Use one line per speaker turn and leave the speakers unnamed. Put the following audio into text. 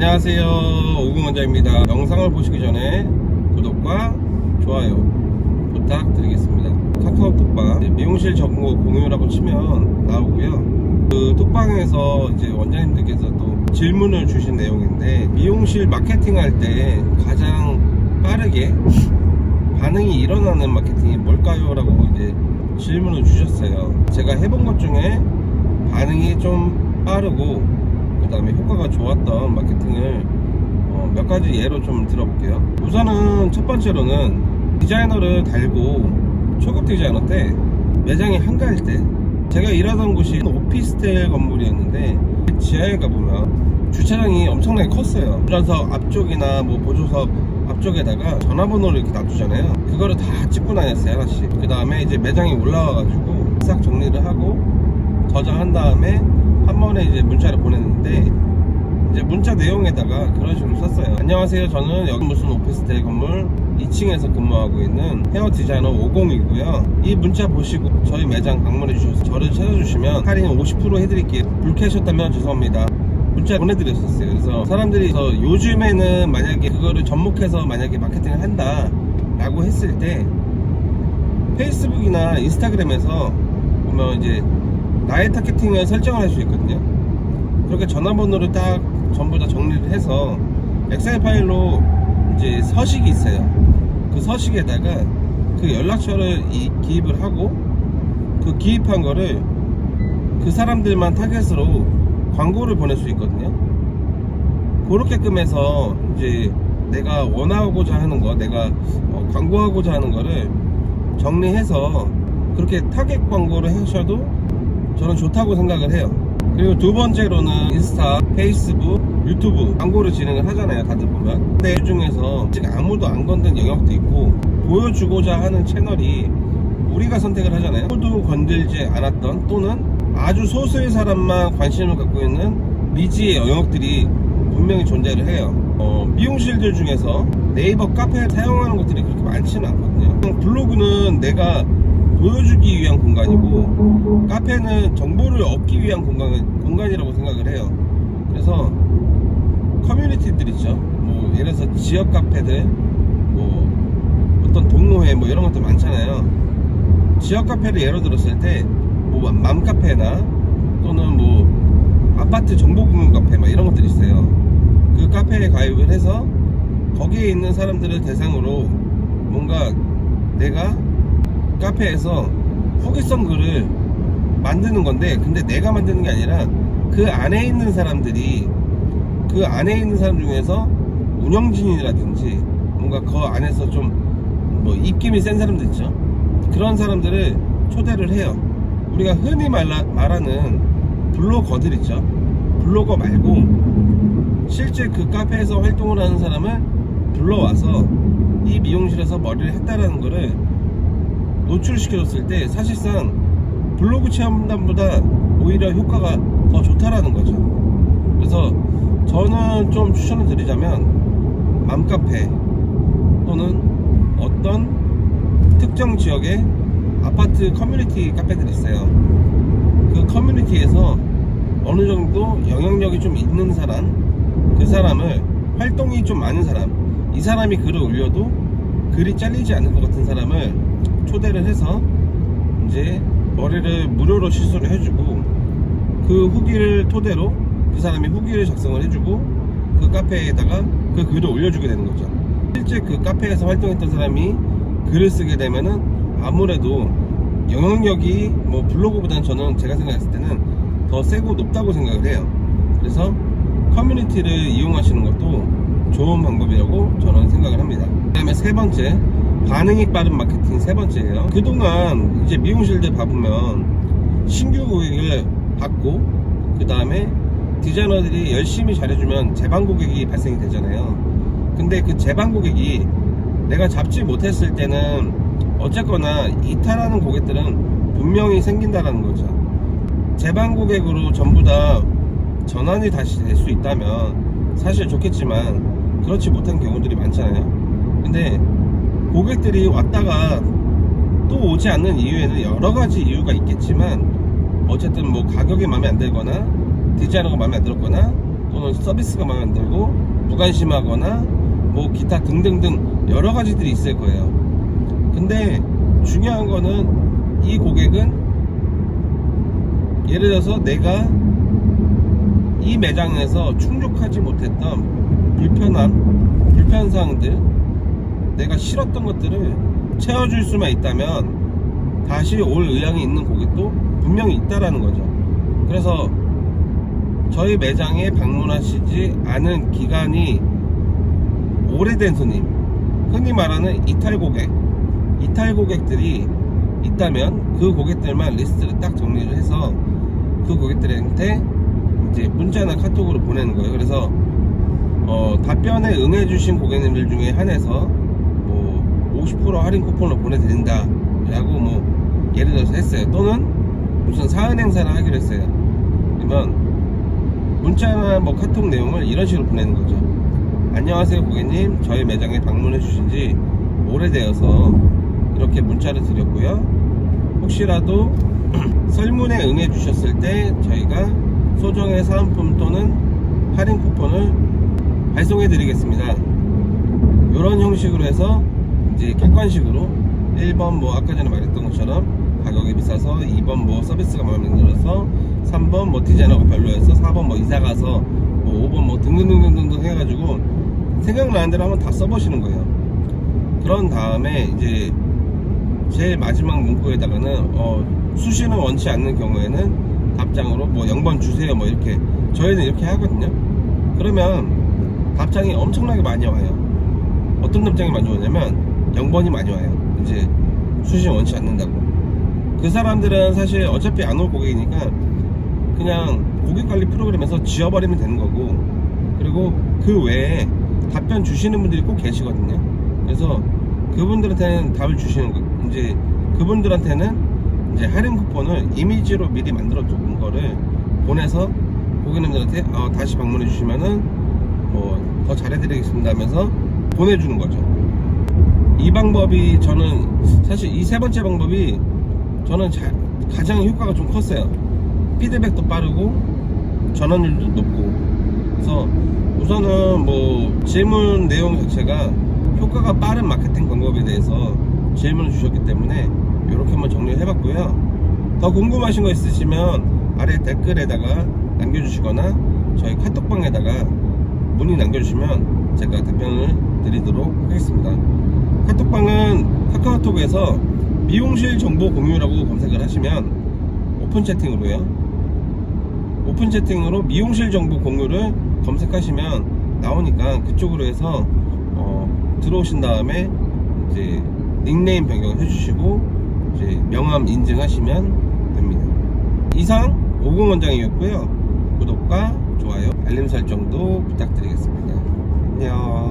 안녕하세요, 오궁원장입니다. 영상을 보시기 전에 구독과 좋아요 부탁드리겠습니다. 카카오톡방 미용실 정보 공유라고 치면 나오고요. 그 톡방에서 이제 원장님들께서 또 질문을 주신 내용인데, 미용실 마케팅 할 때 가장 빠르게 반응이 일어나는 마케팅이 뭘까요? 라고 이제 질문을 주셨어요. 제가 해본 것 중에 반응이 좀 빠르고 그 다음에 효과가 좋았던 마케팅을 몇 가지 예로 좀 들어볼게요. 우선은 첫 번째로는 디자이너를 달고 초급 디자이너 때 매장이 한가할 때, 제가 일하던 곳이 오피스텔 건물이었는데 지하에 가보면 주차장이 엄청나게 컸어요. 주차석 앞쪽이나 뭐 보조석 앞쪽에다가 전화번호를 이렇게 놔두잖아요. 그거를 다 찍고 다녔어요, 하나씩. 그 다음에 이제 매장에 올라와가지고 싹 정리를 하고 저장한 다음에 한 번에 이제 문자를 보냈는데, 이제 문자 내용에다가 그런 식으로 썼어요. 안녕하세요, 저는 여기 무슨 오피스텔 건물 2층에서 근무하고 있는 헤어 디자이너 50이고요. 이 문자 보시고 저희 매장 방문해 주셔서 저를 찾아주시면 할인 50% 해드릴게요. 불쾌하셨다면 죄송합니다. 문자 보내드렸었어요. 그래서 사람들이 요즘에는 만약에 그거를 접목해서 만약에 마케팅을 한다 라고 했을 때, 페이스북이나 인스타그램에서 보면 이제 나의 타겟팅을 설정을 할 수 있거든요. 그렇게 전화번호를 딱 전부 다 정리를 해서 엑셀 파일로 이제 서식이 있어요. 그 서식에다가 그 연락처를 기입을 하고, 그 기입한 거를 그 사람들만 타겟으로 광고를 보낼 수 있거든요. 그렇게끔 해서 이제 내가 원하고자 하는 거, 내가 광고하고자 하는 거를 정리해서 그렇게 타겟 광고를 하셔도 저는 좋다고 생각을 해요. 그리고 두 번째로는 인스타, 페이스북, 유튜브 광고를 진행을 하잖아요, 다들 보면. 근데 그 중에서 아직 아무도 안 건든 영역도 있고, 보여주고자 하는 채널이 우리가 선택을 하잖아요. 아무도 건들지 않았던, 또는 아주 소수의 사람만 관심을 갖고 있는 미지의 영역들이 분명히 존재를 해요. 미용실들 중에서 네이버 카페를 사용하는 것들이 그렇게 많지는 않거든요. 블로그는 내가 보여주기 위한 공간이고, 카페는 정보를 얻기 위한 공간이라고 생각을 해요. 그래서 커뮤니티들 있죠. 뭐 예를 들어서 지역 카페들, 뭐 어떤 동호회 뭐 이런 것들 많잖아요. 지역 카페를 예로 들었을 때 뭐 맘카페나 또는 뭐 아파트 정보 공유 카페 막 이런 것들이 있어요. 그 카페에 가입을 해서 거기에 있는 사람들을 대상으로 뭔가 내가 카페에서 후기성 글을 만드는 건데, 근데 내가 만드는 게 아니라 그 안에 있는 사람들이, 그 안에 있는 사람 중에서 운영진이라든지 뭔가 그 안에서 좀 뭐 입김이 센 사람들 있죠. 그런 사람들을 초대를 해요. 우리가 흔히 말하는 블로거들 있죠. 블로거 말고 실제 그 카페에서 활동을 하는 사람을 불러와서 이 미용실에서 머리를 했다라는 거를 노출시켜줬을 때, 사실상 블로그 체험단보다 오히려 효과가 더 좋다라는 거죠. 그래서 저는 좀 추천을 드리자면, 맘카페 또는 어떤 특정 지역의 아파트 커뮤니티 카페들이 있어요. 그 커뮤니티에서 어느 정도 영향력이 좀 있는 사람, 그 사람을, 활동이 좀 많은 사람, 이 사람이 글을 올려도 글이 잘리지 않을 것 같은 사람을 초대를 해서 이제 머리를 무료로 시술을 해주고, 그 후기를 토대로 그 사람이 후기를 작성을 해주고 그 카페에다가 그 글을 올려주게 되는 거죠. 실제 그 카페에서 활동했던 사람이 글을 쓰게 되면은 아무래도 영향력이 뭐 블로그보다는, 저는 제가 생각했을 때는 더 세고 높다고 생각을 해요. 그래서 커뮤니티를 이용하시는 것도 좋은 방법이라고 저는 생각을 합니다. 그 다음에 세 번째, 반응이 빠른 마케팅 세 번째예요. 그동안 이제 미용실들 봐보면 신규 고객을 받고, 그 다음에 디자이너들이 열심히 잘해주면 재방 고객이 발생이 되잖아요. 근데 그 재방 고객이 내가 잡지 못했을 때는 어쨌거나 이탈하는 고객들은 분명히 생긴다라는 거죠. 재방 고객으로 전부 다 전환이 다시 될 수 있다면 사실 좋겠지만, 그렇지 못한 경우들이 많잖아요. 근데 고객들이 왔다가 또 오지 않는 이유에는 여러 가지 이유가 있겠지만, 어쨌든 뭐 가격이 마음에 안 들거나 디자이너가 마음에 안 들었거나 또는 서비스가 마음에 안 들고 무관심하거나 뭐 기타 등등등 여러 가지들이 있을 거예요. 근데 중요한 거는 이 고객은 예를 들어서 내가 이 매장에서 충족하지 못했던 불편사항들, 내가 싫었던 것들을 채워줄 수만 있다면 다시 올 의향이 있는 고객도 분명히 있다라는 거죠. 그래서 저희 매장에 방문하시지 않은 기간이 오래된 손님, 흔히 말하는 이탈 고객들이 있다면 그 고객들만 리스트를 딱 정리를 해서 그 고객들한테 이제 문자나 카톡으로 보내는 거예요. 그래서 답변에 응해주신 고객님들 중에 한해서 뭐 50% 할인 쿠폰을 보내드린다 라고 뭐 예를 들어서 했어요. 또는 무슨 사은 행사를 하기로 했어요. 그러면 문자나 뭐 카톡 내용을 이런 식으로 보내는 거죠. 안녕하세요 고객님, 저희 매장에 방문해 주신 지 오래되어서 이렇게 문자를 드렸고요. 혹시라도 설문에 응해 주셨을 때 저희가 소정의 사은품 또는 할인 쿠폰을 발송해 드리겠습니다. 이런 형식으로 해서 이제 객관식으로 1번 뭐 아까 전에 말했던 것처럼 가격이 비싸서, 2번 뭐 서비스가 마음에 안 들어서, 3번 뭐 디자인하고 별로여서, 4번 뭐 이사가서, 뭐 5번 뭐 등등등등등 해가지고 생각나는 대로 한번 다 써보시는 거예요. 그런 다음에 이제 제일 마지막 문구에다가는 수신을 원치 않는 경우에는 답장으로 뭐 0번 주세요 뭐 이렇게 저희는 이렇게 하거든요. 그러면 답장이 엄청나게 많이 와요. 어떤 답장이 많이 오냐면 0번이 많이 와요. 이제 수신 원치 않는다고. 그 사람들은 사실 어차피 안 올 고객이니까 그냥 고객관리 프로그램에서 지워버리면 되는 거고, 그리고 그 외에 답변 주시는 분들이 꼭 계시거든요. 그래서 그분들한테는 답을 주시는 거, 이제 그분들한테는 이제 할인 쿠폰을 이미지로 미리 만들어 둔 거를 보내서 고객님들한테 다시 방문해 주시면은 뭐 더 잘해드리겠습니다 하면서 보내주는 거죠. 이 방법이 저는 사실 이 세 번째 방법이 저는 가장 효과가 좀 컸어요. 피드백도 빠르고 전환율도 높고. 그래서 우선은 뭐 질문 내용 자체가 효과가 빠른 마케팅 방법에 대해서 질문을 주셨기 때문에 이렇게 한번 정리를 해봤고요. 더 궁금하신 거 있으시면 아래 댓글에다가 남겨주시거나 저희 카톡방에다가 문의 남겨주시면 제가 답변을 드리도록 하겠습니다. 카톡방은 카카오톡에서 미용실 정보 공유라고 검색을 하시면 오픈 채팅으로 미용실 정보 공유를 검색하시면 나오니까 그쪽으로 해서 들어오신 다음에 이제 닉네임 변경을 해주시고 이제 명함 인증하시면 됩니다. 이상 50원장이었고요. 구독과 좋아요, 알림 설정도 부탁드리겠습니다. 안녕.